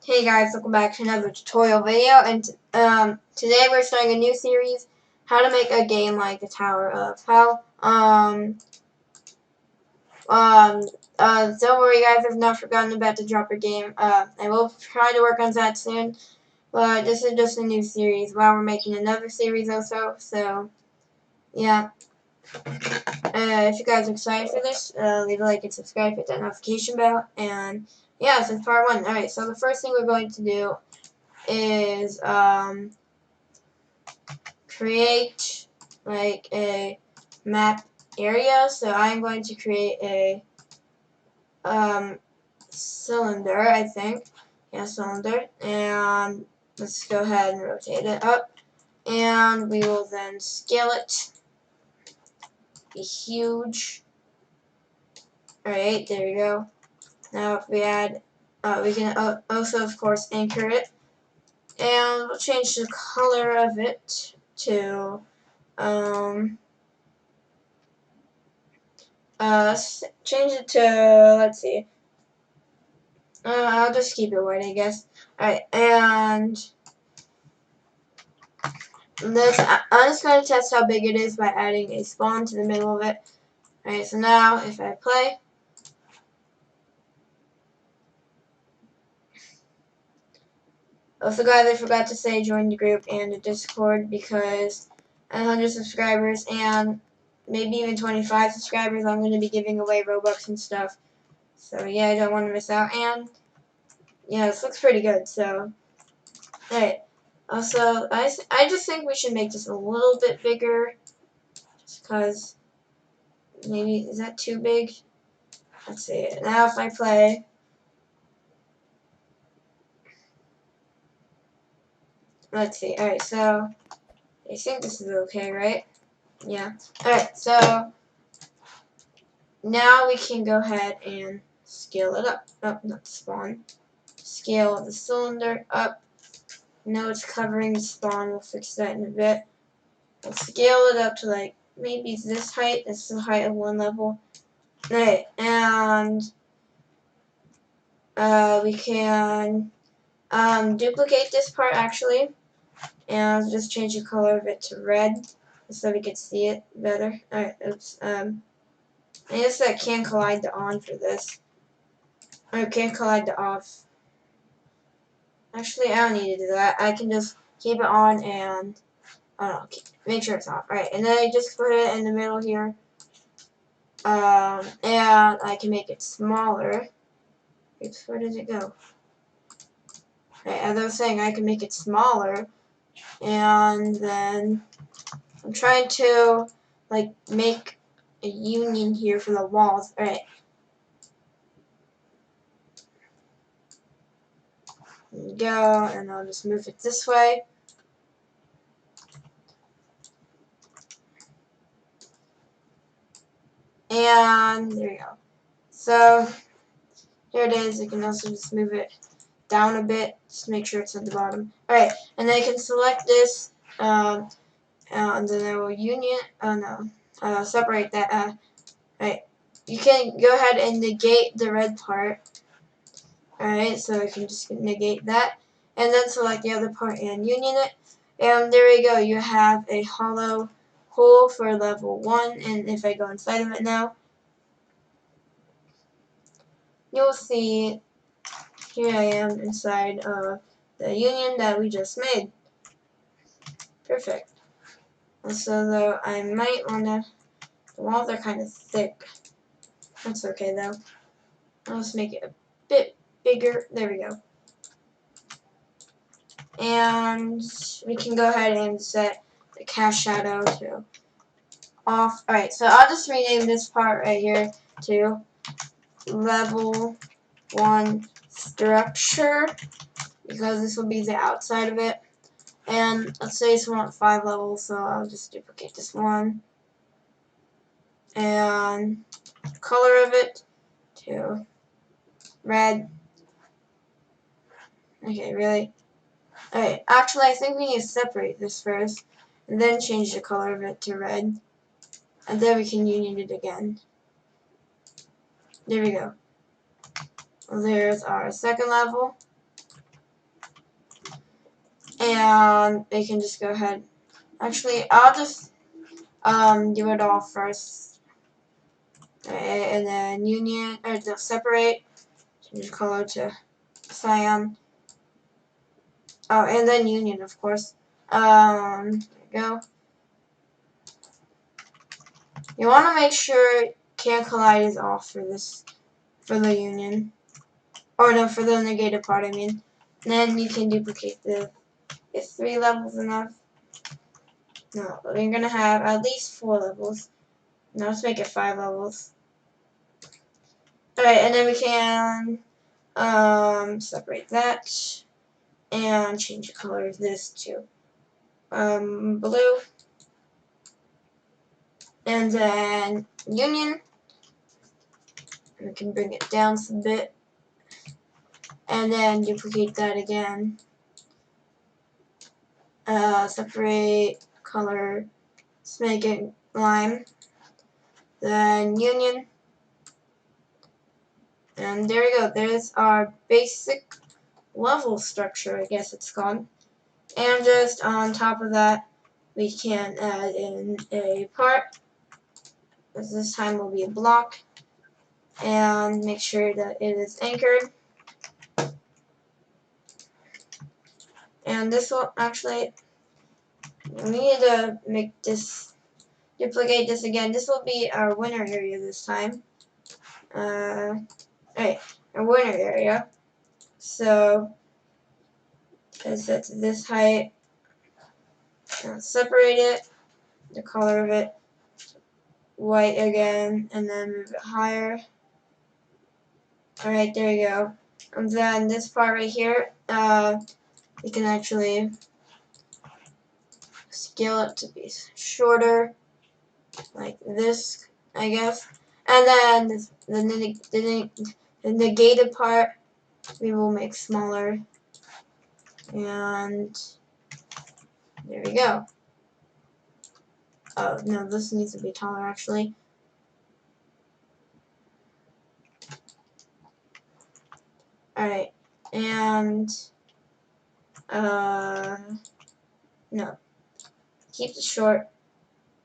Hey guys, welcome back to another tutorial video, and today we're starting a new series, how to make a game like the Tower of Hell. Don't worry guys, I've not forgotten about the dropper game. I will try to work on that soon, but this is just a new series while we're making another series also, so, yeah. If you guys are excited for this, leave a like and subscribe, hit that notification bell, and yeah, this is part 1. Alright, so the first thing we're going to do is create like a map area. So I'm going to create a cylinder, I think. Yeah, cylinder. And let's go ahead and rotate it up. And we will then scale it. Be huge. Alright, there we go. Now if we add, we can also of course anchor it. And we'll change the color of it to let's change it to, let's see, I'll just keep it white, I guess. Alright, and this, I'm just going to test how big it is by adding a spawn to the middle of it. Alright, so now if I play, also guys, I forgot to say join the group and the Discord, because at 100 subscribers and maybe even 25 subscribers, I'm going to be giving away Robux and stuff. So yeah, I don't want to miss out. And yeah, this looks pretty good. So alright. Also, I just think we should make this a little bit bigger, just because maybe, is that too big? Let's see. Now if I play, let's see. Alright, so I think this is okay, right? Yeah. Alright, so now we can go ahead and scale it up. Oh, not spawn. Scale the cylinder up. Now it's covering the spawn. We'll fix that in a bit. We'll scale it up to like maybe this height. That's the height of one level. Alright, and we can duplicate this part actually, and just change the color of it to red so we can see it better. Alright, oops. I guess I can collide the on for this. Or can collide the off. Actually, I don't need to do that. I can just keep it on and make sure it's off. Alright, and then I just put it in the middle here. And I can make it smaller. Oops, where did it go? Right, as I was saying, I can make it smaller, and then I'm trying to like make a union here for the walls. Alright. There we go, and I'll just move it this way. And there we go. So here it is. You can also just move it down a bit, just make sure it's at the bottom. Alright, and then I can select this, and then I will union, separate that, right. You can go ahead and negate the red part. Alright, so I can just negate that, and then select the other part and union it. And there we go, you have a hollow hole for level 1, and if I go inside of it now, you'll see here I am inside of the union that we just made. Perfect. Also, though, I might want to, the walls are kind of thick. That's okay, though. I'll just make it a bit bigger. There we go. And we can go ahead and set the cast shadow to off. Alright, so I'll just rename this part right here to level 1 structure, because this will be the outside of it. And let's say we want 5 levels, so I'll just duplicate this one. And the color of it to red. Okay, really? Alright, actually I think we need to separate this first, and then change the color of it to red. And then we can union it again. There we go. There's our second level. And we can just go ahead. Actually, I'll just do it all first. And then union, or the separate, change color to cyan. Oh, and then union, of course. There you go. You want to make sure can't collide is off for this, for the union. Or no, for the negative part, I mean. And then you can duplicate the, is 3 levels enough? No, we're going to have at least 4 levels. Now let's make it 5 levels. Alright, and then we can separate that and change the color of this to blue. And then union. And we can bring it down some bit. And then duplicate that again. Separate color. Let's make it lime. Then union. And there we go. There's our basic level structure, I guess it's called. And just on top of that, we can add in a part. This time will be a block. And make sure that it is anchored. And this will actually, we need to make this, duplicate this again. This will be our winner area this time. Alright, our winner area. So, set to this height. Separate it, the color of it, white again, and then move it higher. Alright, there you go. And then this part right here, you can actually scale it to be shorter, like this, I guess. And then this, the negated part, we will make smaller. And there we go. Oh, no, this needs to be taller, actually. Alright, and, no. Keep it short,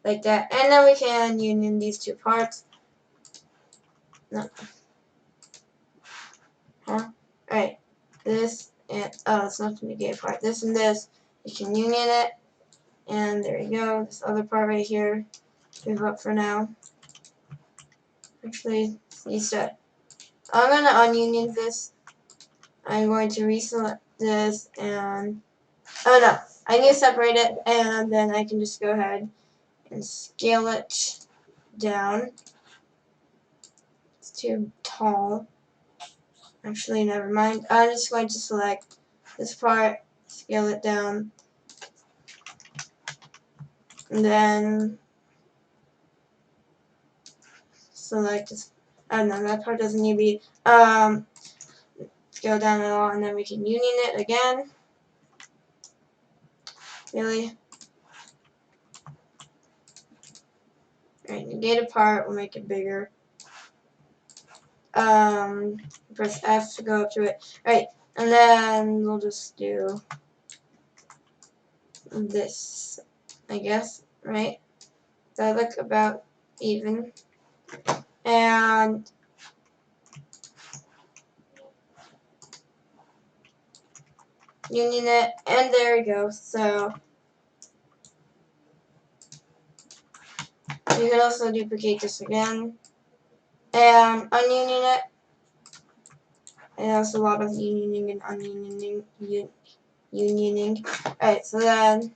like that. And then we can union these two parts. No. Huh? Alright, this, and, oh, it's not the negative part. This and this, you can union it. And there you go. This other part right here, give up for now. Actually, needs to. I'm going to ununion this. I'm going to reselect this and, oh no, I need to separate it, and then I can just go ahead and scale it down. It's too tall. Actually, never mind. I'm just going to select this part, scale it down, and then select this. I don't know, that part doesn't need to be scaled down at all, and then we can union it again. Really? Alright, negative part, we'll make it bigger. Press F to go up to it. Alright, and then we'll just do this, I guess, right? That look about even. And union it, and there we go. So you can also duplicate this again and ununion it. And there's a lot of unioning and unioning. Alright, so then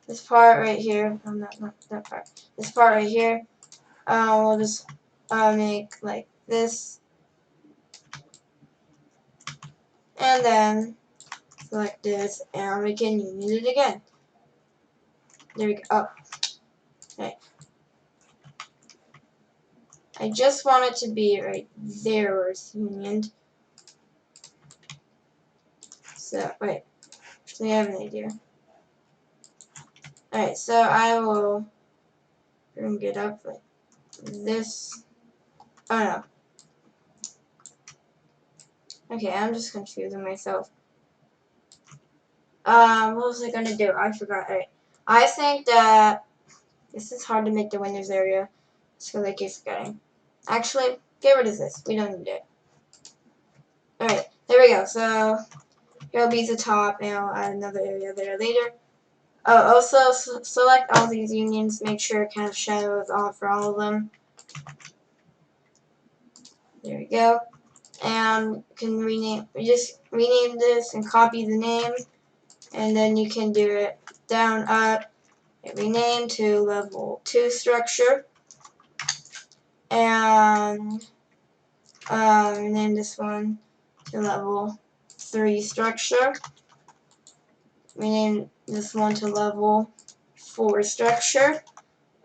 this part right here, oh, not that part. This part right here, we'll just make like this, and then select this, and we can union it again. There we go. Oh, okay. I just want it to be right there where it's unioned. So, wait. Actually, I have an idea. Alright, so I will bring it up like this. Oh no. Okay, I'm just confusing myself. What was I gonna do? I forgot. Alright. I think that this is hard to make the winners area. Just because I keep forgetting. Actually, get rid of this. We don't need it. Alright, there we go. So, here'll be the top, and I'll add another area there later. Oh, also, select all these unions. Make sure kind of shadow is on for all of them. There we go. And you can just rename this and copy the name. And then you can do it down, up, and rename to level 2 structure. And rename this one to level 3 structure. Rename this one to level 4 structure.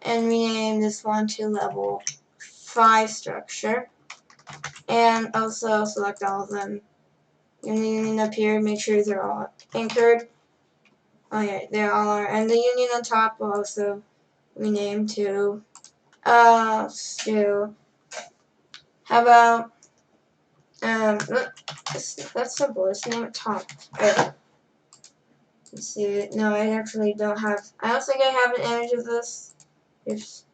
And rename this one to level 5 structure. And also select all of them. Union up here, make sure they're all anchored. Oh yeah, they all are. And the union on top will also rename to how about that's simple. Let's name it top. Right. Let's see. No, I actually don't have. I don't think I have an image of this.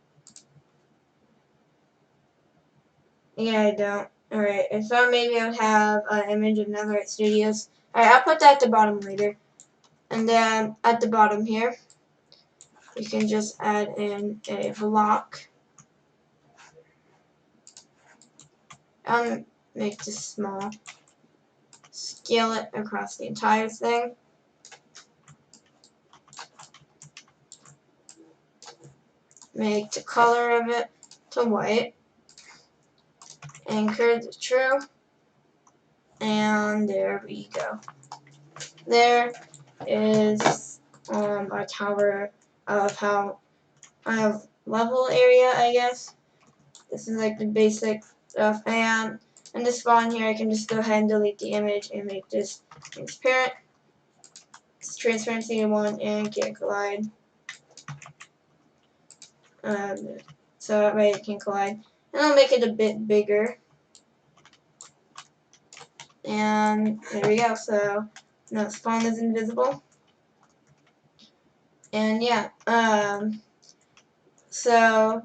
Yeah, I don't. Alright, I thought maybe I would have an image of Netherite Studios. Alright, I'll put that at the bottom later. And then at the bottom here, you can just add in a block. Make this small. Scale it across the entire thing. Make the color of it to white. Anchor to true. And there we go. There is our tower of how level area, I guess. This is like the basic stuff. And in the spawn here, I can just go ahead and delete the image and make this transparent. It's transparency 1 and can't collide. So that way it can collide. And I'll make it a bit bigger. And there we go. So now spawn is invisible. And yeah, so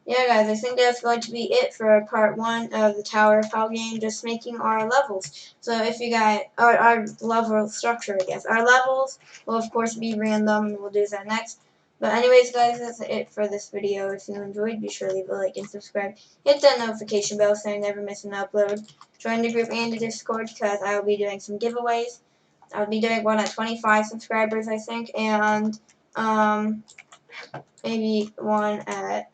yeah, guys, I think that's going to be it for part 1 of the Tower Fall game, just making our levels. So if you guys, our level structure, I guess. Our levels will, of course, be random, and we'll do that next. But anyways, guys, that's it for this video. If you enjoyed, be sure to leave a like and subscribe. Hit that notification bell so you never miss an upload. Join the group and the Discord, because I will be doing some giveaways. I'll be doing one at 25 subscribers, I think, and maybe one at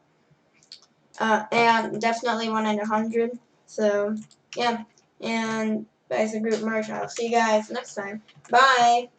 and definitely one at 100. So yeah, and as a group merch, I'll see you guys next time. Bye.